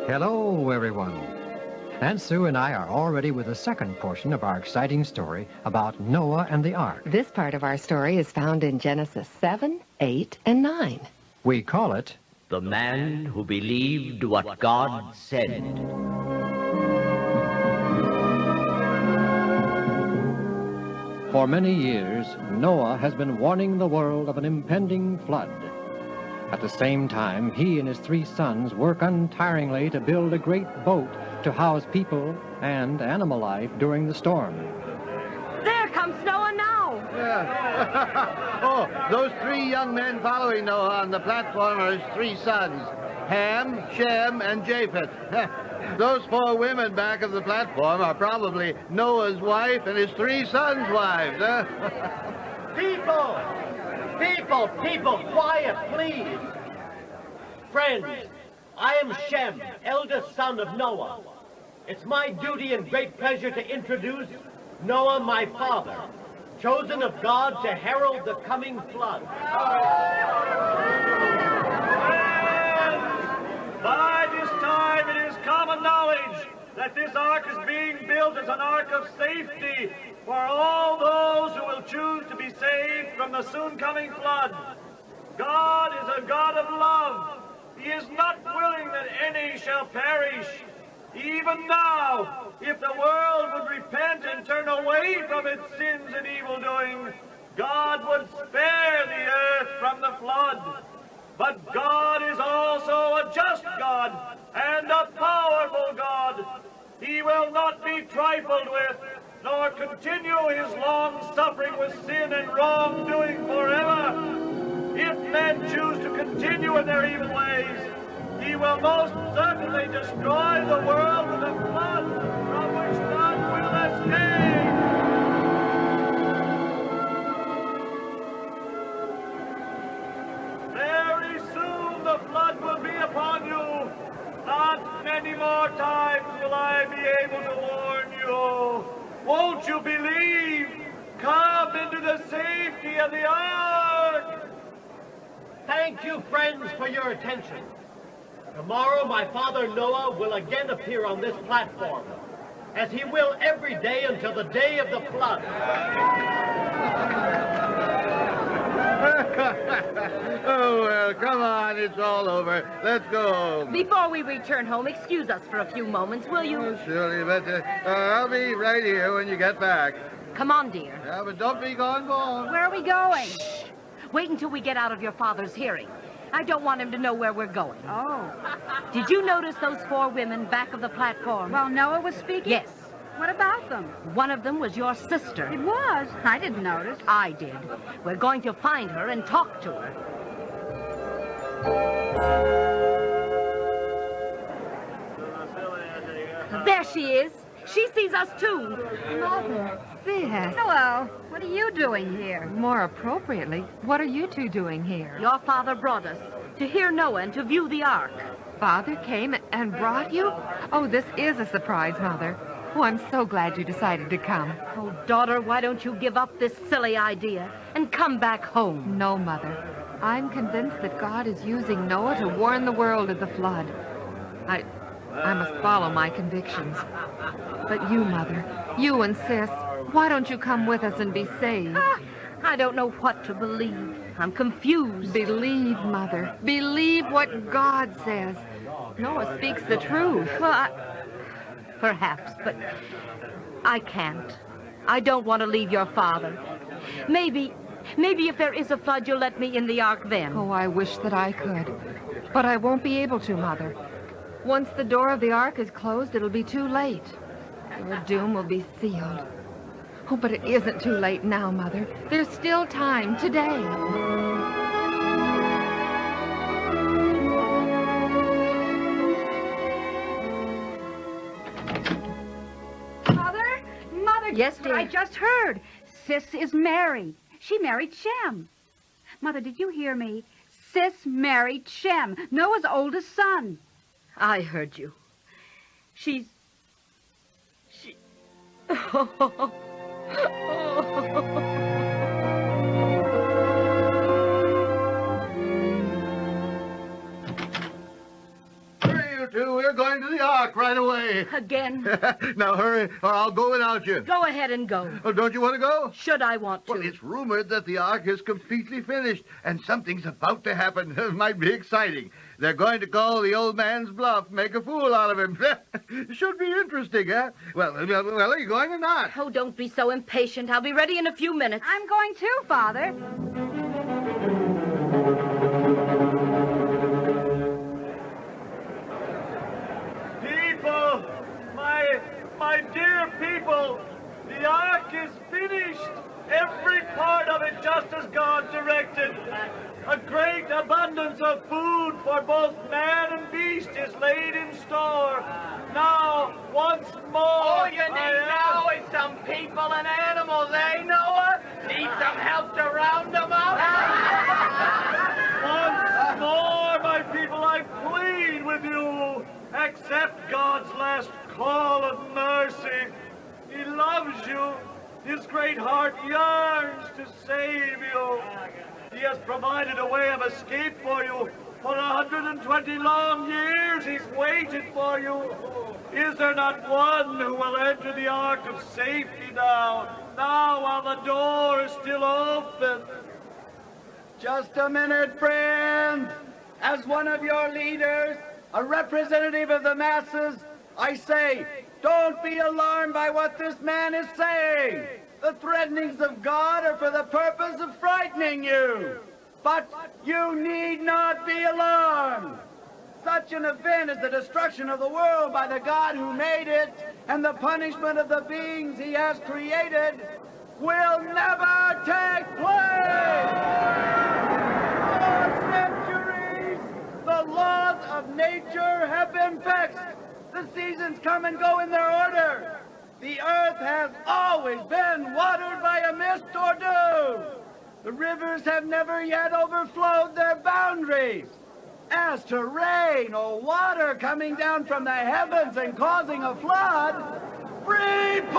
Hello, everyone. Aunt Sue and I are all ready with the second portion of our exciting story about Noah and the Ark. This part of our story is found in Genesis 7, 8, and 9. We call it The Man Who Believed What God Said. For many years, Noah has been warning the world of an impending flood. At the same time, he and his 3 sons work untiringly to build a great boat to house people and animal life during the storm. There comes Noah now. Yeah. Oh, those 3 young men following Noah on the platform are his 3 sons, Ham, Shem, and Japheth. Those 4 women back of the platform are probably Noah's wife and his 3 sons' wives. People, quiet, please. Friends, I am Shem, eldest son of Noah. It's my duty and great pleasure to introduce Noah, my father, chosen of God to herald the coming flood. By this time, it is common knowledge that this ark is being built as an ark of safety for all those who will choose to be saved from the soon coming flood. God is a God of love. He is not willing that any shall perish. Even now, if the world would repent and turn away from its sins and evil doing, God would spare the earth from the flood. But God is also a just God and a powerful God. He will not be trifled with, nor continue his long suffering with sin and wrongdoing forever. If men choose to continue in their evil ways, he will most certainly destroy the world with a flood from which none will escape. Very soon the flood will be upon you. Not many more times will I be able to warn you. Won't you believe? Come into the safety of the ark. Thank you, friends, for your attention. Tomorrow, my father Noah will again appear on this platform, as he will every day until the day of the flood. Oh, well, come on, it's all over. Let's go home. Before we return home, excuse us for a few moments, will you? Oh, surely, but I'll be right here when you get back. Come on, dear. Yeah, but don't be gone long. Where are we going? Shh. Wait until we get out of your father's hearing. I don't want him to know where we're going. Oh. Did you notice those 4 women back of the platform? While Noah was speaking? Yes. What about them? One of them was your sister. It was. I didn't notice. I did. We're going to find her and talk to her. There she is. She sees us, too. Mother, Sis. Hello. What are you doing here? More appropriately, what are you 2 doing here? Your father brought us to hear Noah and to view the ark. Father came and brought you? Oh, this is a surprise, Mother. Oh, I'm so glad you decided to come. Oh, daughter, why don't you give up this silly idea and come back home? No, Mother. I'm convinced that God is using Noah to warn the world of the flood. I must follow my convictions. But you, Mother, you and Sis, why don't you come with us and be saved? I don't know what to believe. I'm confused. Believe, Mother. Believe what God says. Noah speaks the truth. Well, perhaps, but I can't. I don't want to leave your father. Maybe if there is a flood, you'll let me in the ark then. Oh, I wish that I could. But I won't be able to, Mother. Once the door of the ark is closed, it'll be too late. Your doom will be sealed. Oh, but it isn't too late now, Mother. There's still time today. Mother, Yes, dear? I just heard. Sis is married. She married Shem. Mother, did you hear me? Sis married Shem, Noah's oldest son. I heard you. She... Hurry, you 2, we're going to the ark right away. Again? Now hurry, or I'll go without you. Go ahead and go. Oh, don't you want to go? Should I want to? Well, it's rumored that the ark is completely finished, and something's about to happen. It might be exciting. They're going to call the old man's bluff, make a fool out of him. Should be interesting, huh? Well, are you going or not? Oh, don't be so impatient. I'll be ready in a few minutes. I'm going too, Father. People, my dear people, the ark is finished. Every part of it just as God directed. A great abundance of food for both man and beast is laid in store. Now, once more... All you need now is some people and animals, eh, Noah? Need some help to round them up? Once more, my people, I plead with you. Accept God's last call of mercy. He loves you. His great heart yearns to save you. He has provided a way of escape for you. For 120 long years he's waited for you. Is there not one who will enter the ark of safety now? Now while the door is still open. Just a minute, friends. As one of your leaders, a representative of the masses, I say, don't be alarmed by what this man is saying. The threatenings of God are for the purpose of frightening you. But you need not be alarmed. Such an event as the destruction of the world by the God who made it and the punishment of the beings he has created will never take place. For centuries, the laws of nature have been fixed. The seasons come and go in their order. The earth has always been watered by a mist or dew. The rivers have never yet overflowed their boundaries. As to rain or water coming down from the heavens and causing a flood, preposterous!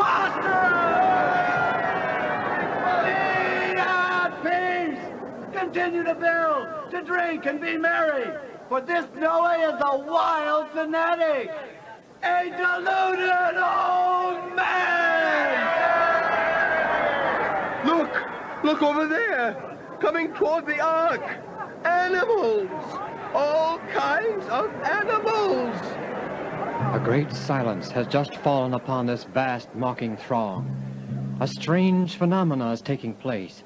Be at peace! Continue to build, to drink, and be merry, for this Noah is a wild fanatic, a deluded old man! Look over there, coming toward the ark. Animals! All kinds of animals! A great silence has just fallen upon this vast mocking throng. A strange phenomena is taking place.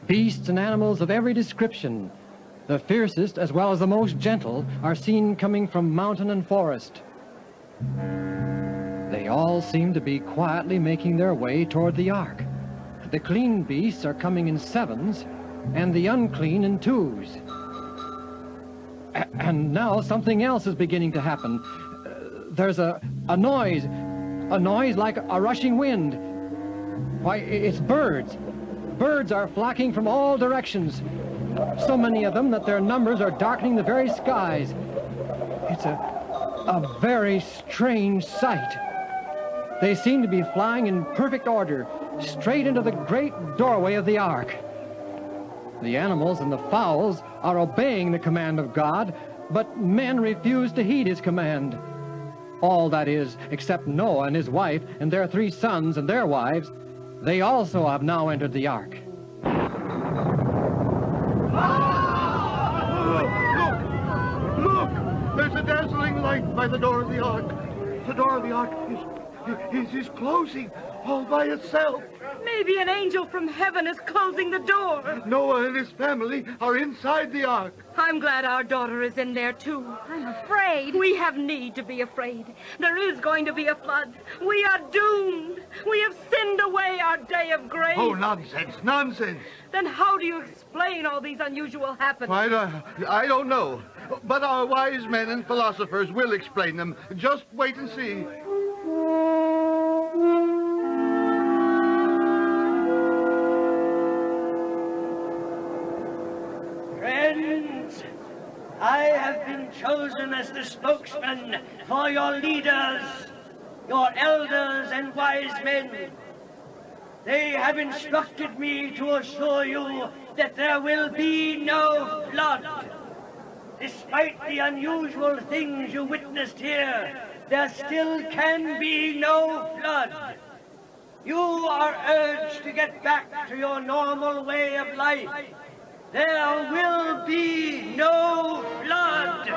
Beasts and animals of every description, the fiercest as well as the most gentle, are seen coming from mountain and forest. They all seem to be quietly making their way toward the ark. The clean beasts are coming in sevens, and the unclean in twos. And now something else is beginning to happen. There's a noise like a rushing wind. Why, it's birds. Birds are flocking from all directions. So many of them that their numbers are darkening the very skies. It's a very strange sight. They seem to be flying in perfect order, straight into the great doorway of the ark. The animals and the fowls are obeying the command of God, but men refuse to heed his command. All, that is, except Noah and his wife and their 3 sons and their wives. They also have now entered the ark. Look! There's a dazzling light by the door of the ark. The door of the ark is closing all by itself. Maybe an angel from heaven is closing the door. Noah and his family are inside the ark. I'm glad our daughter is in there, too. I'm afraid. We have need to be afraid. There is going to be a flood. We are doomed. We have sinned away our day of grace. Oh, nonsense, nonsense. Then how do you explain all these unusual happenings? I don't know. But our wise men and philosophers will explain them. Just wait and see. Friends, I have been chosen as the spokesman for your leaders, your elders and wise men. They have instructed me to assure you that there will be no flood. despite the unusual things you witnessed here, there still can be no flood. You are urged to get back to your normal way of life. There will be no flood.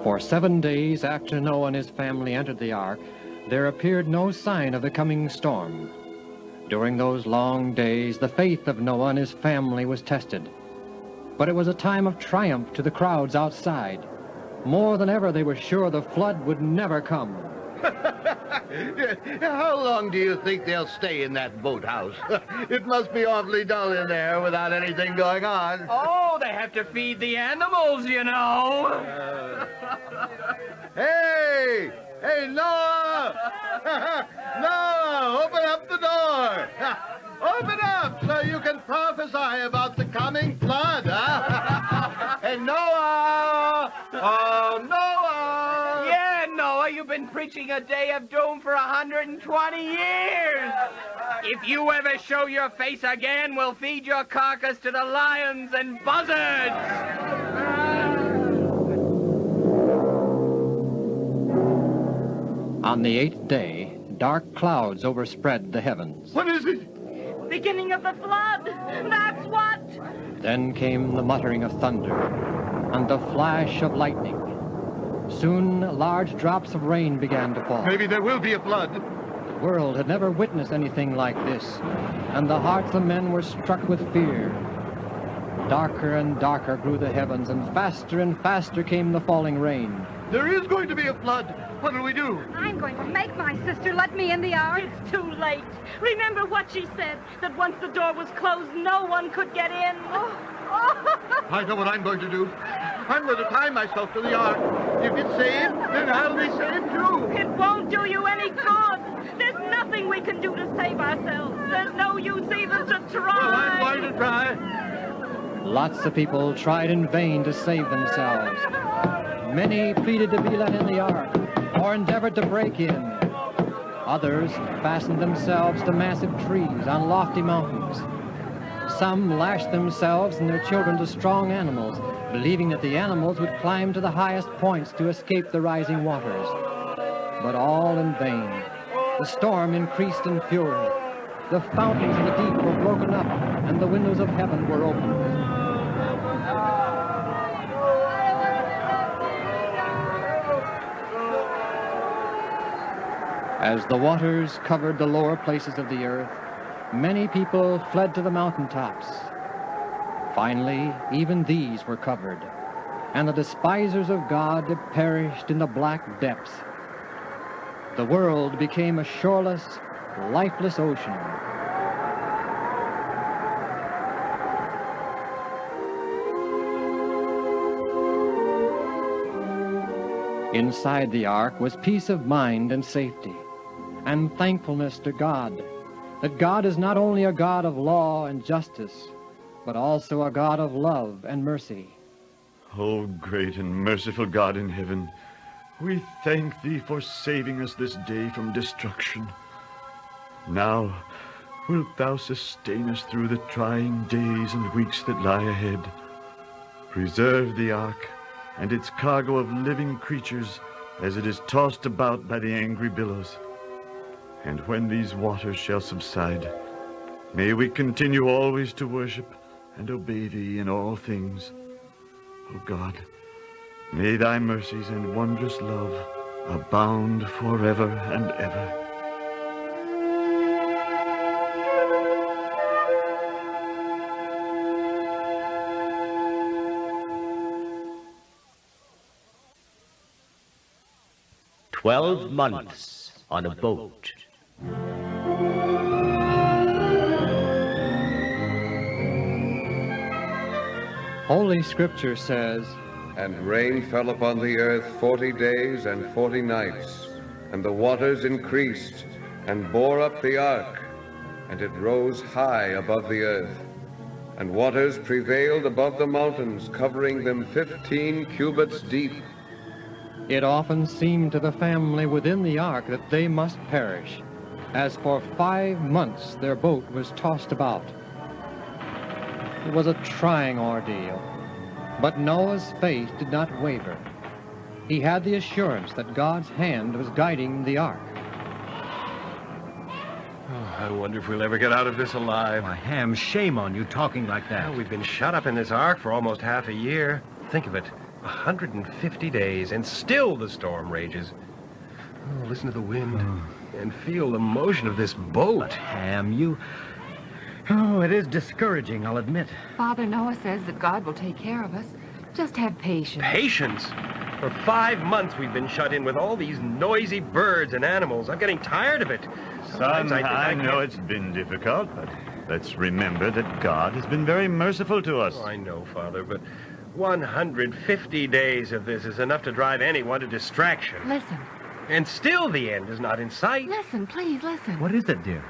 For 7 days after Noah and his family entered the ark, there appeared no sign of the coming storm. During those long days, the faith of Noah and his family was tested. But it was a time of triumph to the crowds outside. More than ever, they were sure the flood would never come. How long do you think they'll stay in that boathouse? It must be awfully dull in there without anything going on. Oh, they have to feed the animals, you know. Hey! Hey, Noah! Noah, open up the door! Open up so you can prophesy about the coming flood, huh? Hey, Noah! Oh, Noah! Yeah, Noah, you've been preaching a day of doom for 120 years. If you ever show your face again, we'll feed your carcass to the lions and buzzards. On the 8th day, dark clouds overspread the heavens. What is it? Beginning of the flood. That's what. Then came the muttering of thunder and the flash of lightning. Soon, large drops of rain began to fall. Maybe there will be a flood. The world had never witnessed anything like this, and the hearts of men were struck with fear. Darker and darker grew the heavens, and faster came the falling rain. There is going to be a flood. What'll we do? I'm going to make my sister let me in the ark. It's too late. Remember what she said, that once the door was closed, no one could get in. I know what I'm going to do. I'm going to tie myself to the ark. If it's saved, then I'll be saved too. It won't do you any good. There's nothing we can do to save ourselves. There's no use even to try. Well, I'm going to try. Lots of people tried in vain to save themselves. Many pleaded to be let in the ark, or endeavored to break in. Others fastened themselves to massive trees on lofty mountains. Some lashed themselves and their children to strong animals, believing that the animals would climb to the highest points to escape the rising waters. But all in vain. The storm increased in fury. The fountains of the deep were broken up, and the windows of heaven were opened. As the waters covered the lower places of the earth, many people fled to the mountaintops. Finally, even these were covered, and the despisers of God perished in the black depths. The world became a shoreless, lifeless ocean. Inside the ark was peace of mind and safety, and thankfulness to God, that God is not only a God of law and justice, but also a God of love and mercy. O great and merciful God in heaven, we thank Thee for saving us this day from destruction. Now, wilt Thou sustain us through the trying days and weeks that lie ahead. Preserve the ark and its cargo of living creatures as it is tossed about by the angry billows. And when these waters shall subside, may we continue always to worship and obey Thee in all things. O God, may Thy mercies and wondrous love abound forever and ever. "12 months on a boat." Holy Scripture says, "And rain fell upon the earth 40 days and 40 nights, and the waters increased, and bore up the ark, and it rose high above the earth. And waters prevailed above the mountains, covering them 15 cubits deep." It often seemed to the family within the ark that they must perish. as for 5 months their boat was tossed about. It was a trying ordeal, but Noah's faith did not waver. He had the assurance that God's hand was guiding the ark. Oh, I wonder if we'll ever get out of this alive. Why, Ham, shame on you talking like that. Well, we've been shut up in this ark for almost half a year. Think of it, 150 days, and still the storm rages. Oh, listen to the wind and feel the motion of this boat. But, Ham, you... Oh, it is discouraging, I'll admit. Father Noah says that God will take care of us. Just have patience. Patience? For 5 months we've been shut in with all these noisy birds and animals. I'm getting tired of it. Son, I know it's been difficult, but let's remember that God has been very merciful to us. Oh, I know, Father, but 150 days of this is enough to drive anyone to distraction. Listen. And still the end is not in sight. Listen, please, listen. What is it, dear?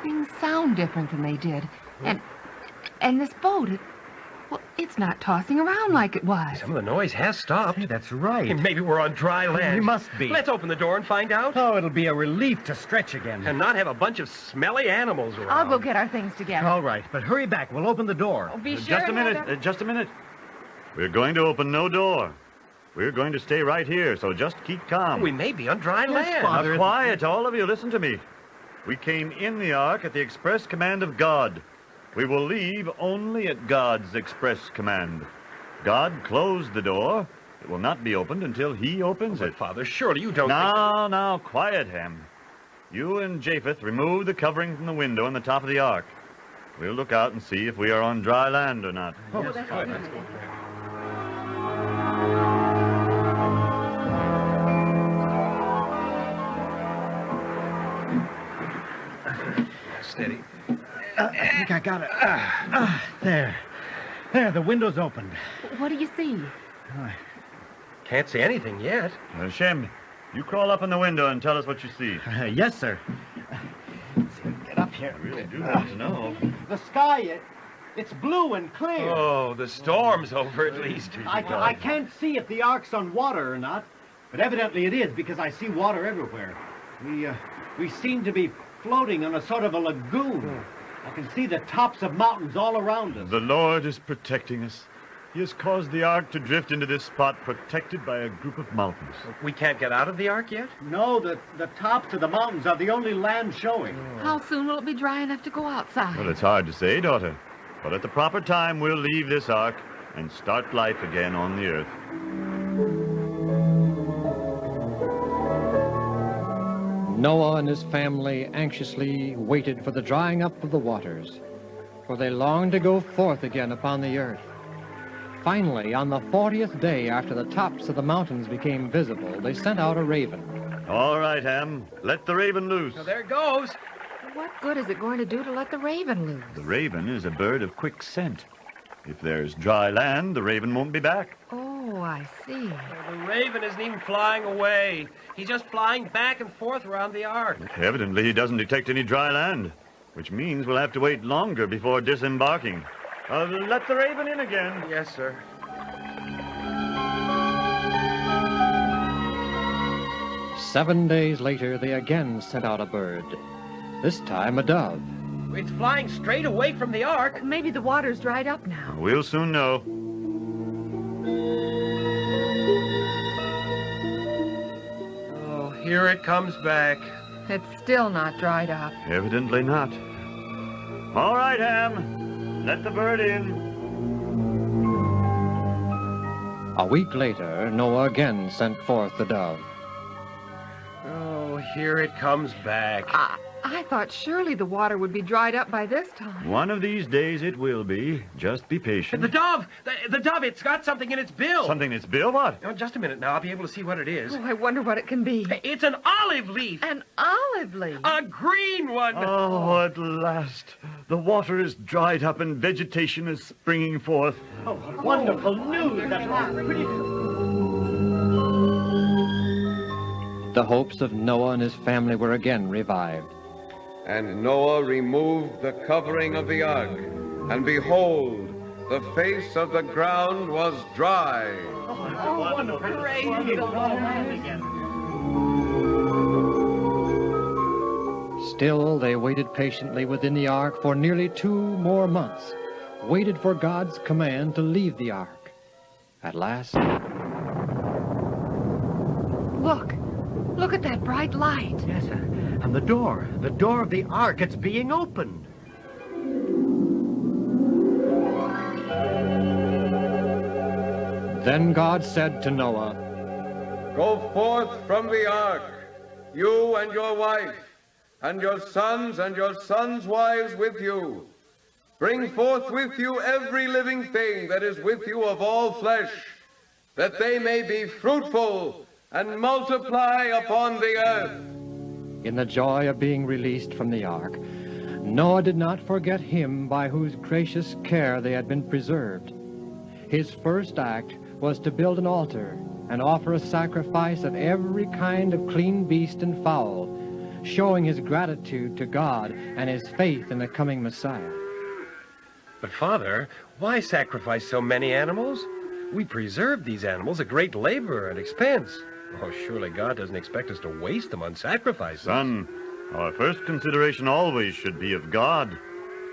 Things sound different than they did. And this boat, it's not tossing around like it was. Some of the noise has stopped. Hey, that's right. Maybe we're on dry land. We must be. Let's open the door and find out. Oh, it'll be a relief to stretch again. And not have a bunch of smelly animals around. I'll go get our things together. All right, but hurry back. We'll open the door. Oh, be sure. Just a minute, just a minute. We're going to open no door. We're going to stay right here, so just keep calm. We may be on dry land. Father. Now, quiet, all of you. Listen to me. We came in the ark at the express command of God. We will leave only at God's express command. God closed the door. It will not be opened until he opens it. Father, surely you don't Now, quiet, Ham. You and Japheth remove the covering from the window on the top of the ark. We'll look out and see if we are on dry land or not. Oh, that's good. Steady. I think I got it. There, the window's opened. What do you see? Can't see anything yet. Shem, you crawl up in the window and tell us what you see. Yes, sir. Let's see, get up here. I really do want to know. The sky, it's blue and clear. Oh, the storm's over at least. I can't see if the ark's on water or not, but evidently it is because I see water everywhere. We seem to be floating on a sort of a lagoon. I can see the tops of mountains all around us. The Lord is protecting us. He has caused the ark to drift into this spot protected by a group of mountains. We can't get out of the ark yet? No, the tops of the mountains are the only land showing. How soon will it be dry enough to go outside? Well, it's hard to say, daughter. But at the proper time, we'll leave this ark and start life again on the earth. Noah and his family anxiously waited for the drying up of the waters, for they longed to go forth again upon the earth. Finally, on the 40th day after the tops of the mountains became visible, they sent out a raven. All right, Ham. Let the raven loose. Now, there it goes. What good is it going to do to let the raven loose? The raven is a bird of quick scent. If there's dry land, the raven won't be back. Oh, I see. The raven isn't even flying away. He's just flying back and forth around the ark. Evidently, he doesn't detect any dry land, which means we'll have to wait longer before disembarking. Let the raven in again. Yes, sir. "7 days later, they again sent out a bird, this time a dove. It's flying straight away from the ark. Maybe the water's dried up now. We'll soon know. Oh, here it comes back. It's still not dried up. Evidently not. All right, Ham. Let the bird in. A week later, Noah again sent forth the dove. Oh, here it comes back. I thought surely the water would be dried up by this time. One of these days it will be. Just be patient. The dove! The dove, it's got something in its bill. Something in its bill? What? Oh, just a minute now. I'll be able to see what it is. Oh, I wonder what it can be. It's an olive leaf. An olive leaf? A green one. Oh, at last. The water is dried up and vegetation is springing forth. Oh, wonderful news. That's pretty... The hopes of Noah and his family were again revived. And Noah removed the covering of the ark, and behold, the face of the ground was dry. Oh, wonderful. Praise the Lord. Still, they waited patiently within the ark for nearly 2 more months, waited for God's command to leave the ark. At last... Look at that bright light. Yes, and the door of the ark, it's being opened. Then God said to Noah, "Go forth from the ark, you and your wife, and your sons and your sons' wives with you. Bring forth with you every living thing that is with you of all flesh, that they may be fruitful and multiply upon the earth." In the joy of being released from the ark, Noah did not forget him by whose gracious care they had been preserved. His first act was to build an altar and offer a sacrifice of every kind of clean beast and fowl, showing his gratitude to God and his faith in the coming Messiah. But, Father, why sacrifice so many animals? We preserve these animals at great labor and expense. Oh, surely God doesn't expect us to waste them on sacrifices. Son, our first consideration always should be of God.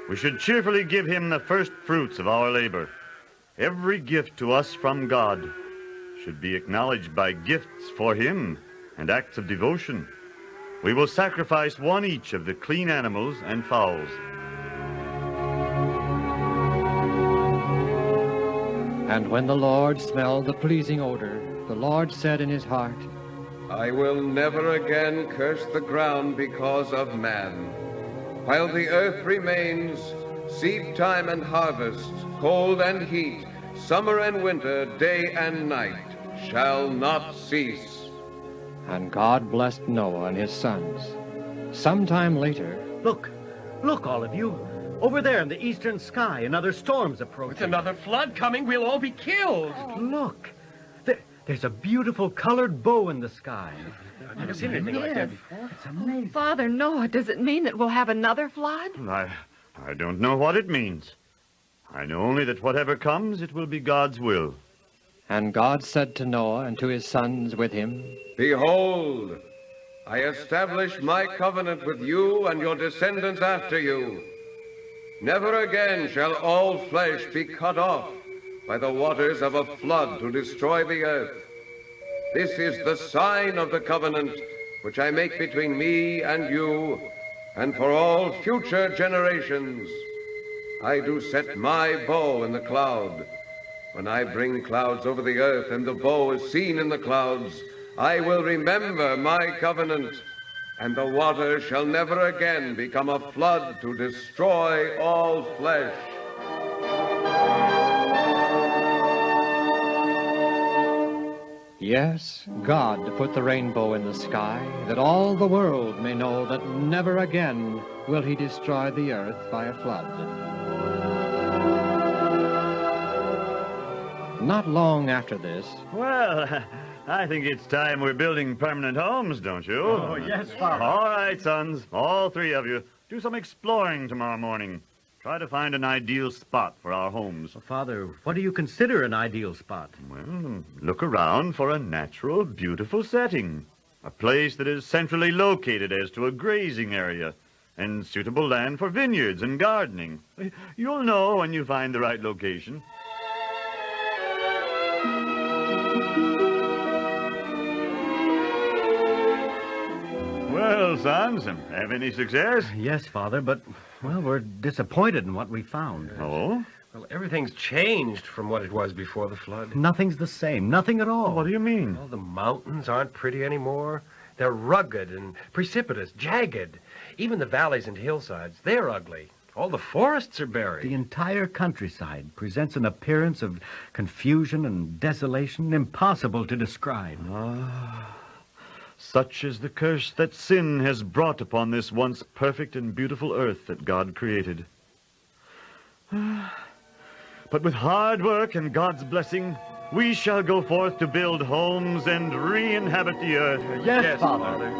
We should cheerfully give him the first fruits of our labor. Every gift to us from God should be acknowledged by gifts for him and acts of devotion. We will sacrifice one each of the clean animals and fowls. And when the Lord smelled the pleasing odor, the Lord said in his heart, "I will never again curse the ground because of man. While the earth remains, seed time and harvest, cold and heat, summer and winter, day and night, shall not cease." And God blessed Noah and his sons. Sometime later... Look, all of you. Over there in the eastern sky, another storm's approaching. With another flood coming, we'll all be killed. Look, there's a beautiful colored bow in the sky. I've never seen anything like that before. It's amazing. Father Noah, does it mean that we'll have another flood? I don't know what it means. I know only that whatever comes, it will be God's will. And God said to Noah and to his sons with him, "Behold, I establish my covenant with you and your descendants after you. Never again shall all flesh be cut off by the waters of a flood to destroy the earth. This is the sign of the covenant which I make between me and you, and for all future generations. I do set my bow in the cloud. When I bring clouds over the earth and the bow is seen in the clouds, I will remember my covenant, and the water shall never again become a flood to destroy all flesh." Yes, God put the rainbow in the sky, that all the world may know that never again will he destroy the earth by a flood. Not long after this... Well, I think it's time we're building permanent homes, don't you? Oh, yes, Father. All right, sons, all 3 of you. Do some exploring tomorrow morning. Try to find an ideal spot for our homes. Well, Father, what do you consider an ideal spot? Well, look around for a natural, beautiful setting. A place that is centrally located as to a grazing area and suitable land for vineyards and gardening. You'll know when you find the right location. Well, sons, have any success? Yes, Father, but, well, we're disappointed in what we found. Oh? Well, everything's changed from what it was before the flood. Nothing's the same. Nothing at all. What do you mean? Well, the mountains aren't pretty anymore. They're rugged and precipitous, jagged. Even the valleys and hillsides, they're ugly. All the forests are buried. The entire countryside presents an appearance of confusion and desolation impossible to describe. Such is the curse that sin has brought upon this once perfect and beautiful earth that God created. But with hard work and God's blessing, we shall go forth to build homes and re-inhabit the earth. Yes, Father.